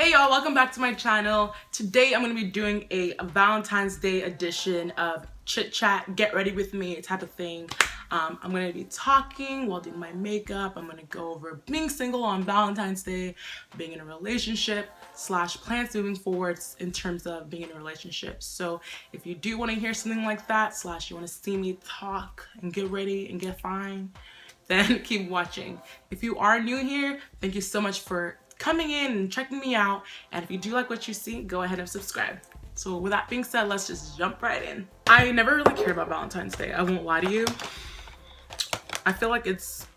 Hey y'all, welcome back to my channel. Today I'm going to be doing a Valentine's Day edition of chit chat, get ready with me type of thing. I'm going to be talking while doing my makeup. I'm going to go over being single on Valentine's Day, being in a relationship / plans moving forward in terms of being in a relationship. So if you do want to hear something like that / you want to see me talk and get ready and get fine, then keep watching. If you are new here, thank you so much for coming in and checking me out, and if you do like what you see, go ahead and subscribe. So with that being said, let's just jump right in. I never really cared about Valentine's Day, I won't lie to you. I feel like it's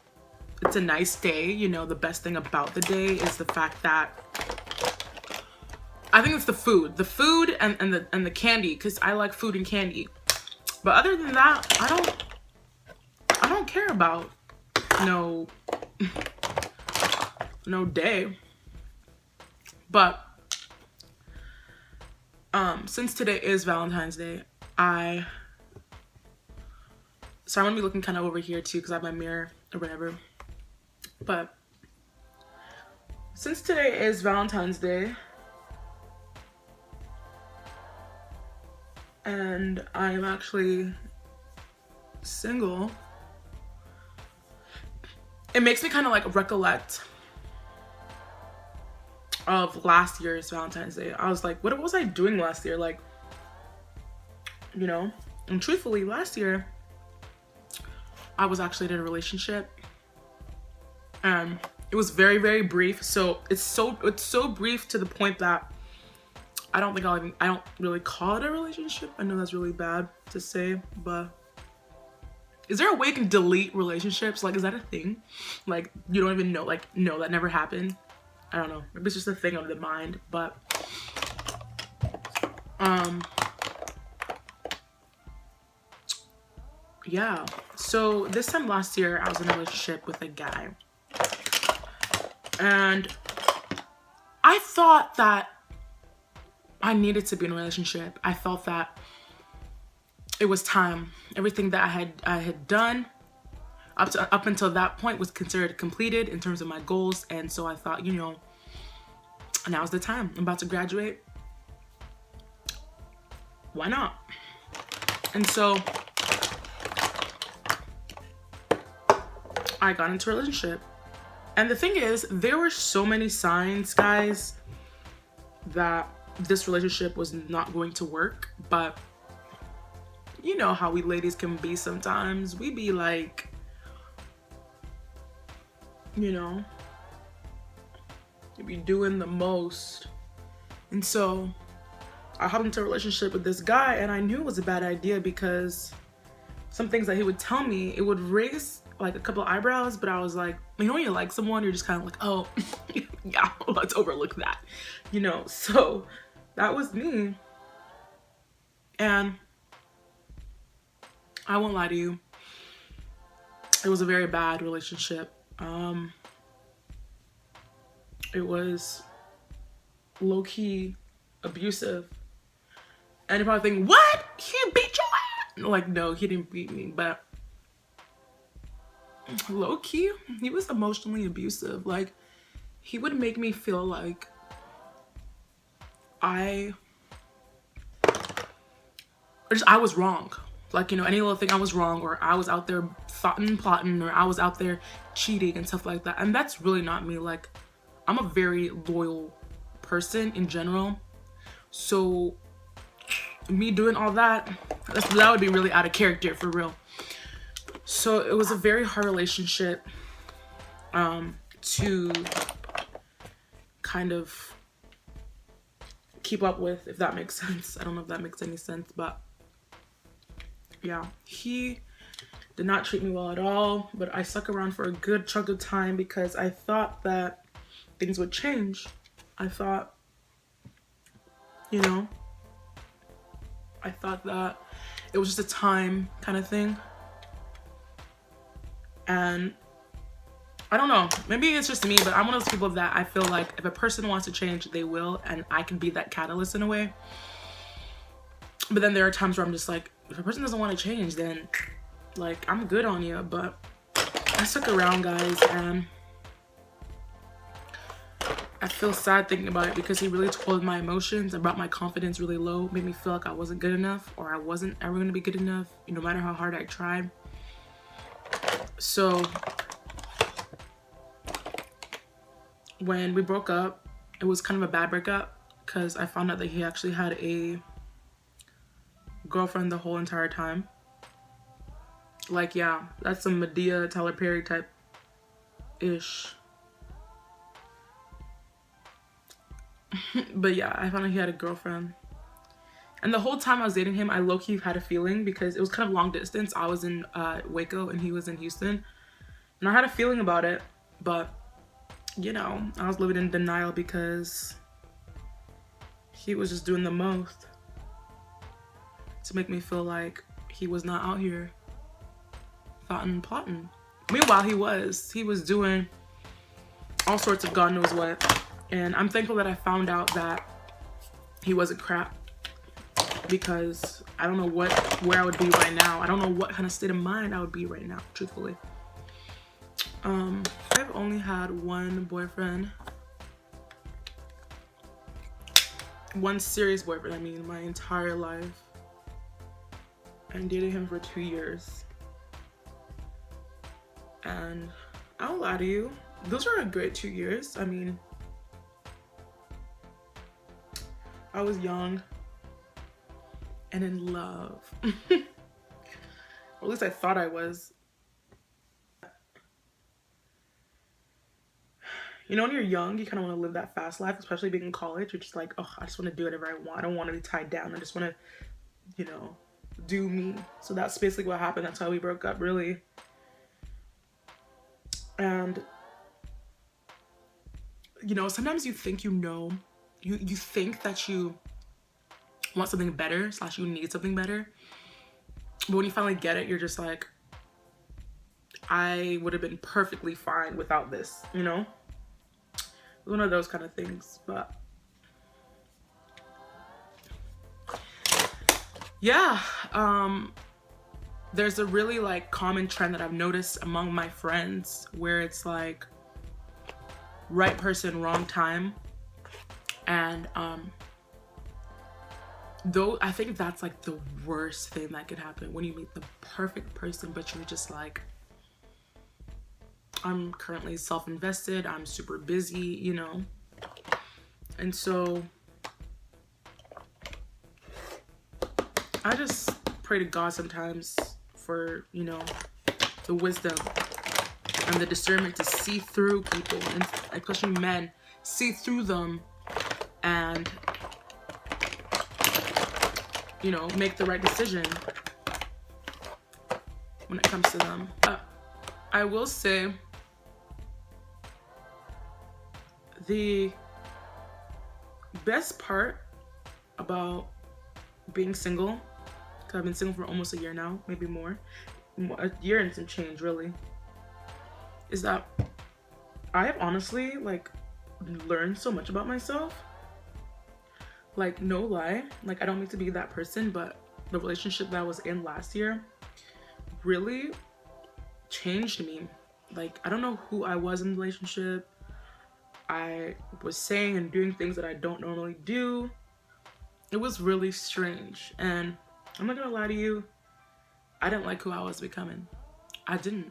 a nice day, you know. The best thing about the day is the fact that I think it's the food and the candy, because I like food and candy. But other than that, I don't care about no day. But since today is Valentine's Day, so I'm gonna be looking kind of over here too because I have my mirror or whatever. But since today is Valentine's Day and I am actually single, it makes me kind of like recollect of last year's Valentine's Day. I was like, what was I doing last year? Like, you know, and truthfully, last year I was actually in a relationship, and it was very, very brief. So it's so brief to the point that I don't really call it a relationship. I know that's really bad to say, but is there a way you can delete relationships? Like, is that a thing? Like, you don't even know, like, no, that never happened. I don't know, maybe it's just a thing of the mind. But yeah, so this time last year I was in a relationship with a guy, and I thought that I needed to be in a relationship. I felt that it was time. Everything that I had done up until that point was considered completed in terms of my goals, and so I thought, you know, now's the time. I'm about to graduate. Why not? And so I got into a relationship. And the thing is, there were so many signs, guys, that this relationship was not going to work. But you know how we ladies can be sometimes. We be like, you know, you be doing the most. And so I hopped into a relationship with this guy, and I knew it was a bad idea because some things that he would tell me, it would raise like a couple of eyebrows, but I was like, you know, when you like someone, you're just kind of like, oh, yeah, let's overlook that, you know. So that was me. And I won't lie to you, it was a very bad relationship. It was low-key abusive. And you probably think, what? He beat your ass? Like, no, he didn't beat me, but low-key, he was emotionally abusive. Like, he would make me feel like I was wrong. Like, you know, any little thing I was wrong, or I was out there plotting, or I was out there cheating and stuff like that. And that's really not me. Like, I'm a very loyal person in general. So me doing all that would be really out of character, for real. So it was a very hard relationship to kind of keep up with, if that makes sense. I don't know if that makes any sense, but yeah, he did not treat me well at all. But I stuck around for a good chunk of time because I thought that things would change. I thought, you know, I thought that it was just a time kind of thing. And I don't know, maybe it's just me, but I'm one of those people that I feel like if a person wants to change, they will, and I can be that catalyst in a way. But then there are times where I'm just like, if a person doesn't want to change, then like, I'm good on you. But I stuck around, guys, and I feel sad thinking about it because he really told my emotions and brought my confidence really low, made me feel like I wasn't good enough or I wasn't ever going to be good enough, no matter how hard I tried. So when we broke up, it was kind of a bad breakup because I found out that he actually had a girlfriend the whole entire time. Like, yeah, that's some Medea, Tyler Perry type ish. But yeah, I found out he had a girlfriend. And the whole time I was dating him, I low-key had a feeling because it was kind of long distance. I was in Waco and he was in Houston. And I had a feeling about it, but you know, I was living in denial because he was just doing the most to make me feel like he was not out here thoughtin' and plotting. Meanwhile, he was doing all sorts of God knows what. And I'm thankful that I found out that he wasn't crap, because I don't know where I would be right now. I don't know what kind of state of mind I would be right now, truthfully. I've only had one boyfriend. One serious boyfriend, I mean, my entire life. I dated him for 2 years. And I won't lie to you, those were a great 2 years. I mean, I was young and in love. Or at least I thought I was. You know, when you're young, you kind of want to live that fast life, especially being in college. You're just like, oh, I just want to do whatever I want. I don't want to be tied down. I just want to, you know, do me. So that's basically what happened. That's how we broke up, really. And, you know, sometimes you think you know. You think that you want something better / you need something better. But when you finally get it, you're just like, I would have been perfectly fine without this, you know? One of those kind of things. But yeah, there's a really like common trend that I've noticed among my friends where it's like right person, wrong time. And though I think that's like the worst thing that could happen, when you meet the perfect person but you're just like, I'm currently self-invested, I'm super busy, you know. And so I just pray to God sometimes for, you know, the wisdom and the discernment to see through people, and especially men, see through them and, you know, make the right decision when it comes to them. I will say the best part about being single, because I've been single for almost a year now, maybe more, a year and some change really, is that I have honestly like learned so much about myself. Like, no lie, like I don't mean to be that person, but the relationship that I was in last year really changed me. Like, I don't know who I was in the relationship. I was saying and doing things that I don't normally do. It was really strange, and I'm not gonna lie to you, I didn't like who I was becoming. I didn't.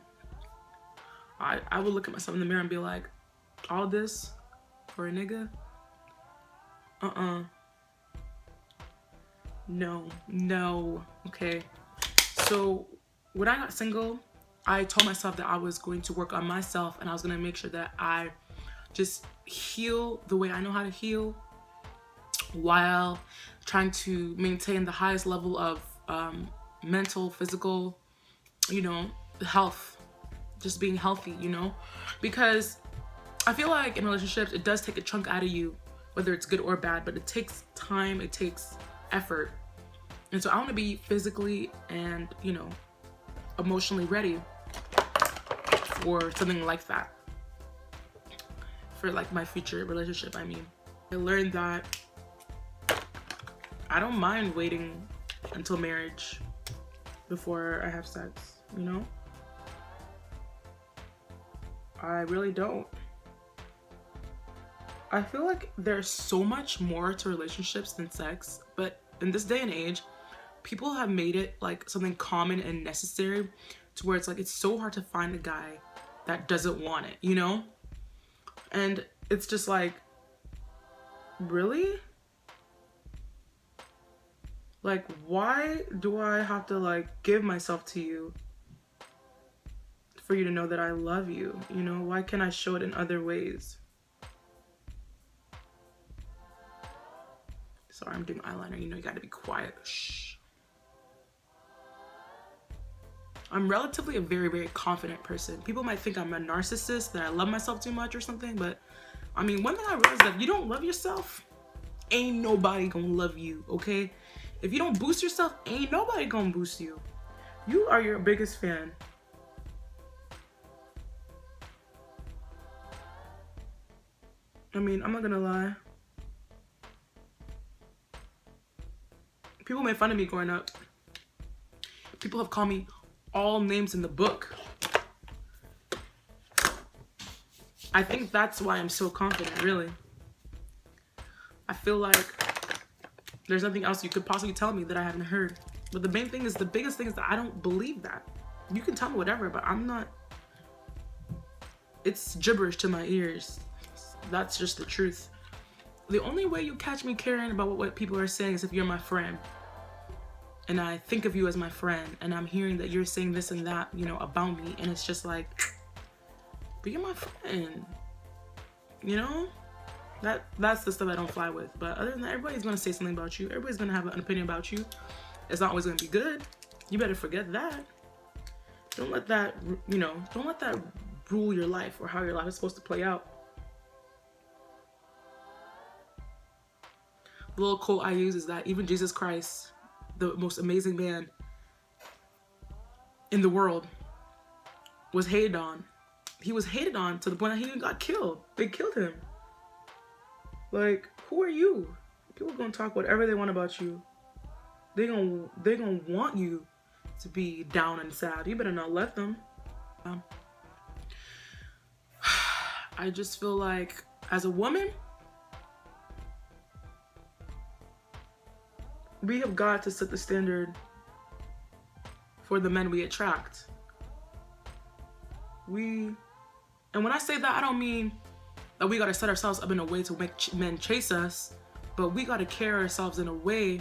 I would look at myself in the mirror and be like, all this for a nigga? No, okay. So when I got single, I told myself that I was going to work on myself, and I was gonna make sure that I just heal the way I know how to heal, while trying to maintain the highest level of mental, physical, you know, health, just being healthy, you know, because I feel like in relationships, it does take a chunk out of you, whether it's good or bad, but it takes time, it takes effort. And so I want to be physically and, you know, emotionally ready for something like that, for like my future relationship. I mean, I learned that I don't mind waiting until marriage before I have sex, you know? I really don't. I feel like there's so much more to relationships than sex, but in this day and age, people have made it like something common and necessary to where it's like it's so hard to find a guy that doesn't want it, you know? And it's just like, really? Like, why do I have to like give myself to you for you to know that I love you? You know, why can't I show it in other ways? Sorry, I'm doing eyeliner. You know, you gotta be quiet. Shh. I'm relatively a very, very confident person. People might think I'm a narcissist, that I love myself too much or something, but I mean, one thing I realized, that if you don't love yourself, ain't nobody gonna love you, okay? If you don't boost yourself, ain't nobody gonna boost you. You are your biggest fan. I mean, I'm not gonna lie. People made fun of me growing up. People have called me all names in the book. I think that's why I'm so confident, really. I feel like there's nothing else you could possibly tell me that I haven't heard. But the main thing is, the biggest thing is that I don't believe that. You can tell me whatever, but I'm not. It's gibberish to my ears. That's just the truth. The only way you catch me caring about what people are saying is if you're my friend. And I think of you as my friend, and I'm hearing that you're saying this and that, you know, about me, and it's just like, but you're my friend, you know? That's the stuff I don't fly with. But other than that, everybody's gonna say something about you. Everybody's gonna have an opinion about you. It's not always gonna be good. You better forget that. Don't let that, you know, don't let that rule your life or how your life is supposed to play out. The little quote I use is that even Jesus Christ, the most amazing man in the world, was hated on. He was hated on to the point that he even got killed. They killed him. Like, who are you? People are gonna talk whatever they want about you. They're gonna want you to be down and sad. You better not let them. I just feel like, as a woman, we have got to set the standard for the men we attract. And when I say that, I don't mean that we gotta set ourselves up in a way to make men chase us, but we gotta carry ourselves in a way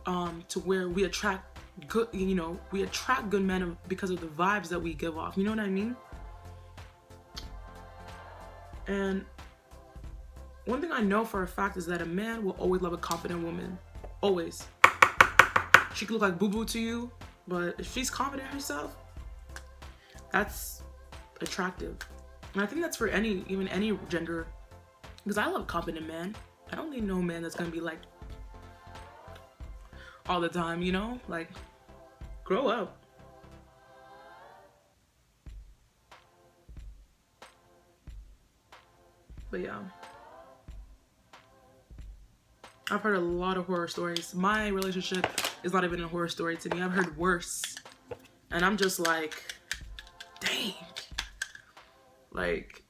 to where we attract good, you know, we attract good men because of the vibes that we give off. You know what I mean? And one thing I know for a fact is that a man will always love a confident woman. Always. She could look like boo-boo to you, but if she's confident in herself, that's attractive. And I think that's for even any gender, because I love a confident man. I don't need no man that's gonna be like all the time, you know? Like, grow up. But yeah, I've heard a lot of horror stories. My relationship is not even a horror story to me. I've heard worse. And I'm just like, dang. Like,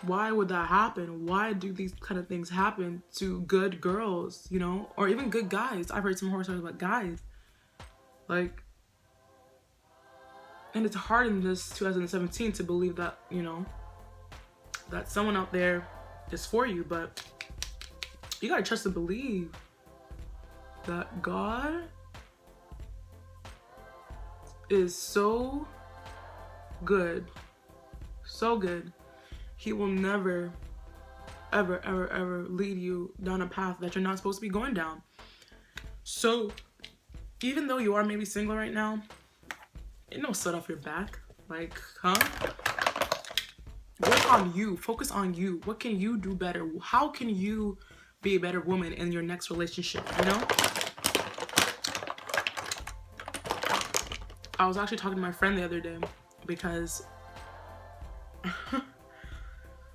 why would that happen? Why do these kind of things happen to good girls, you know? Or even good guys. I've heard some horror stories about guys. Like, and it's hard in this 2017 to believe that, you know, that someone out there is for you, but you gotta trust and believe that God is so good, so good. He will never, ever, ever, ever lead you down a path that you're not supposed to be going down. So even though you are maybe single right now, ain't no sweat off your back. Like, huh? Work on you. Focus on you. What can you do better? How can you be a better woman in your next relationship, you know? I was actually talking to my friend the other day because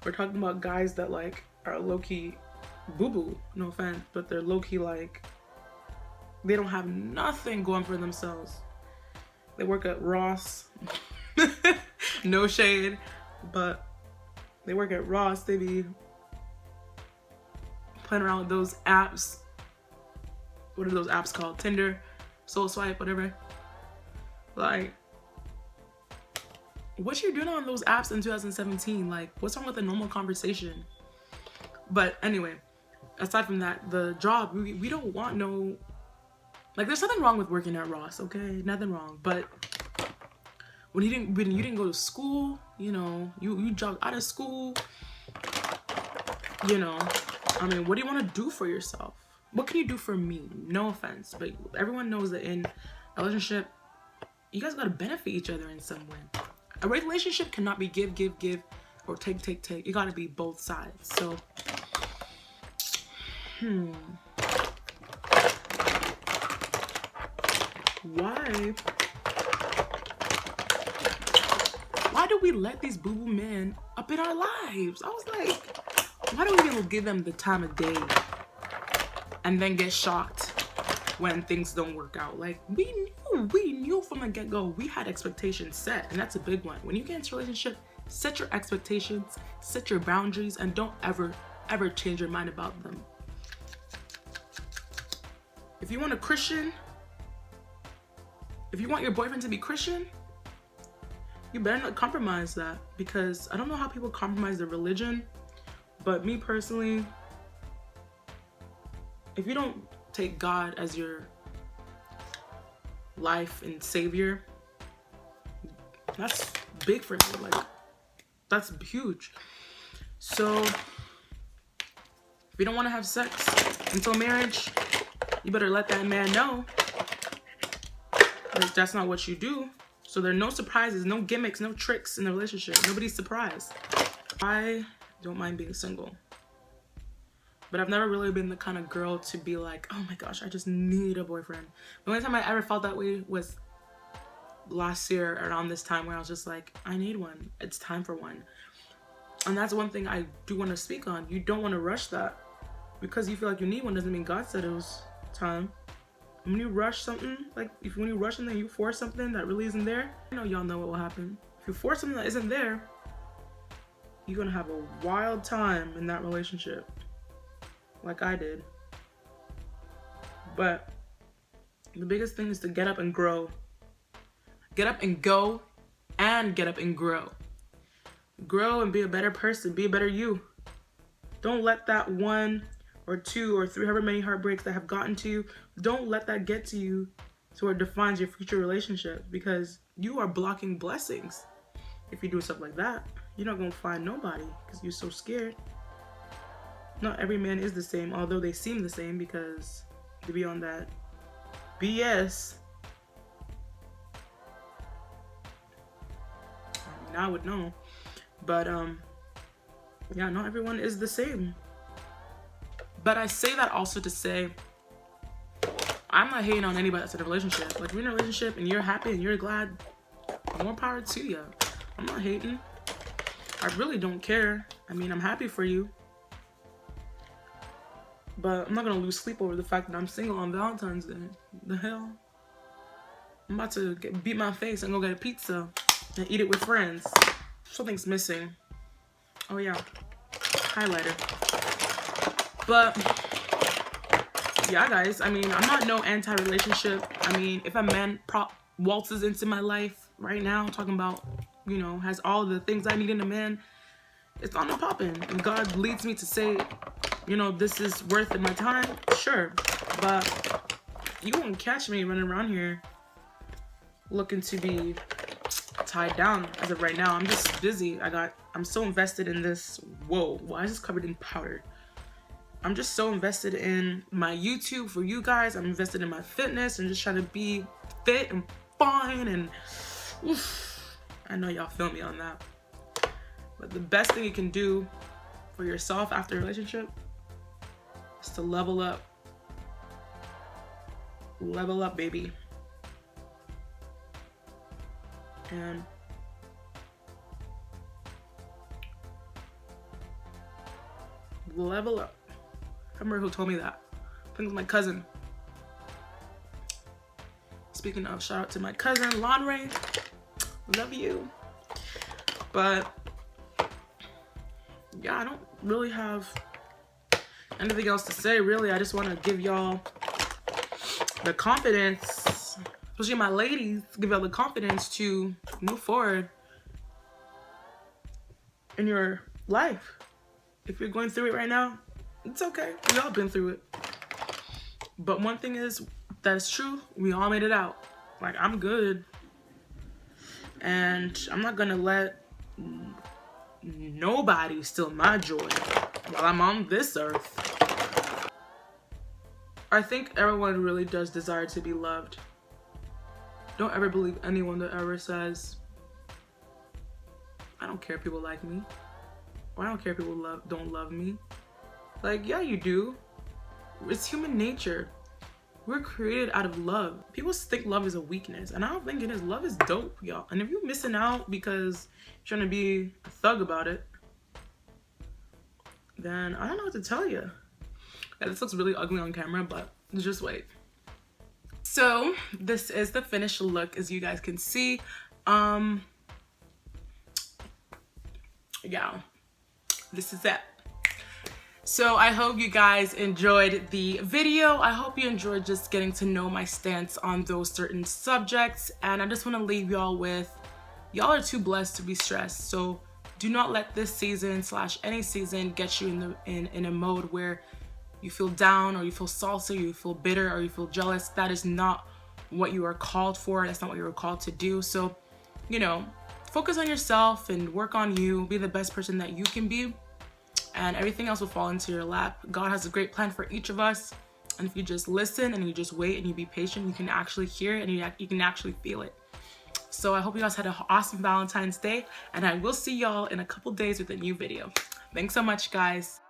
we're talking about guys that like are low-key boo-boo, no offense, but they're low-key like, they don't have nothing going for themselves. They work at Ross. No shade, but they work at Ross, they be playing around with those apps. What are those apps called? Tinder, Soul Swipe, whatever. Like, what you doing on those apps in 2017? Like, what's wrong with a normal conversation? But anyway, aside from that, the job, we don't want no, like, there's nothing wrong with working at Ross, okay? Nothing wrong. But when you didn't go to school, you know, you dropped out of school, you know, I mean, what do you want to do for yourself? What can you do for me? No offense, but everyone knows that in a relationship, you guys gotta benefit each other in some way. A relationship cannot be give, or take. It gotta be both sides. So, why do we let these boo-boo men up in our lives? I was like, why do we even give them the time of day and then get shocked when things don't work out? Like, we knew from the get-go. We had expectations set, and that's a big one. When you get into a relationship, set your expectations, set your boundaries, and don't ever change your mind about them. If you want a Christian, if you want your boyfriend to be Christian, you better not compromise that, because I don't know how people compromise their religion, but me personally, if you don't take God as your life and savior, that's big for me. Like, that's huge. So if you don't want to have sex until marriage, you better let that man know like that's not what you do. So there are no surprises, no gimmicks, no tricks in the relationship. Nobody's surprised. I don't mind being single, but I've never really been the kind of girl to be like, oh my gosh, I just need a boyfriend. The only time I ever felt that way was last year around this time, where I was just like, I need one. It's time for one. And that's one thing I do want to speak on. You don't want to rush that. Because you feel like you need one doesn't mean God said it was time. When you rush something, like when you rush something, you force something that really isn't there, I know y'all know what will happen. If you force something that isn't there, you're gonna have a wild time in that relationship, like I did. But the biggest thing is to get up and grow. Get up and go, and get up and grow. Grow and be a better person, be a better you. Don't let that 1 or 2 or 3, however many heartbreaks that have gotten to you, don't let that get to you to where it defines your future relationship, because you are blocking blessings. If you do stuff like that, you're not gonna find nobody because you're so scared. Not every man is the same, although they seem the same, because to be on that BS, I would know. But yeah, not everyone is the same. But I say that also to say, I'm not hating on anybody that's in a relationship. Like, if you're in a relationship and you're happy and you're glad, more power to you. I'm not hating. I really don't care. I mean, I'm happy for you. But I'm not gonna lose sleep over the fact that I'm single on Valentine's Day. The hell? I'm about to beat my face and go get a pizza and eat it with friends. Something's missing. Oh yeah, highlighter. But yeah, guys, I mean, I'm not no anti-relationship. I mean, if a man waltzes into my life right now, talking about, you know, has all the things I need in a man, it's on and popping. And God leads me to say, you know, this is worth my time, sure. But you won't catch me running around here looking to be tied down as of right now. I'm just busy. I'm so invested in this. Whoa, why is this covered in powder? I'm just so invested in my YouTube for you guys. I'm invested in my fitness and just trying to be fit and fine, and oof, I know y'all feel me on that. But the best thing you can do for yourself after a relationship is to level up. Level up, baby. And level up. I remember who told me that. I think it was my cousin. Speaking of, shout out to my cousin, Lonray. Love you. But yeah, I don't really have anything else to say, really. I just want to give y'all the confidence, especially my ladies, give y'all the confidence to move forward in your life. If you're going through it right now, it's okay. We all been through it. But one thing is that's true. We all made it out. Like, I'm good. And I'm not gonna let nobody steal my joy while I'm on this earth. I think everyone really does desire to be loved. Don't ever believe anyone that ever says, I don't care if people like me, or I don't care if people don't love me. Like, yeah, you do. It's human nature. We're created out of love. People think love is a weakness, and I don't think it is. Love is dope, y'all. And if you're missing out because you're trying to be a thug about it, then I don't know what to tell you. Yeah, this looks really ugly on camera, but just wait. So this is the finished look, as you guys can see. Yeah, this is it. So I hope you guys enjoyed the video. I hope you enjoyed just getting to know my stance on those certain subjects. And I just want to leave y'all with, y'all are too blessed to be stressed. So do not let this season / any season get you in a mode where you feel down, or you feel salty, or you feel bitter, or you feel jealous. That is not what you are called for. That's not what you were called to do. So, you know, focus on yourself and work on you. Be the best person that you can be. And everything else will fall into your lap. God has a great plan for each of us. And if you just listen and you just wait and you be patient, you can actually hear it and you can actually feel it. So I hope you guys had an awesome Valentine's Day. And I will see y'all in a couple days with a new video. Thanks so much, guys.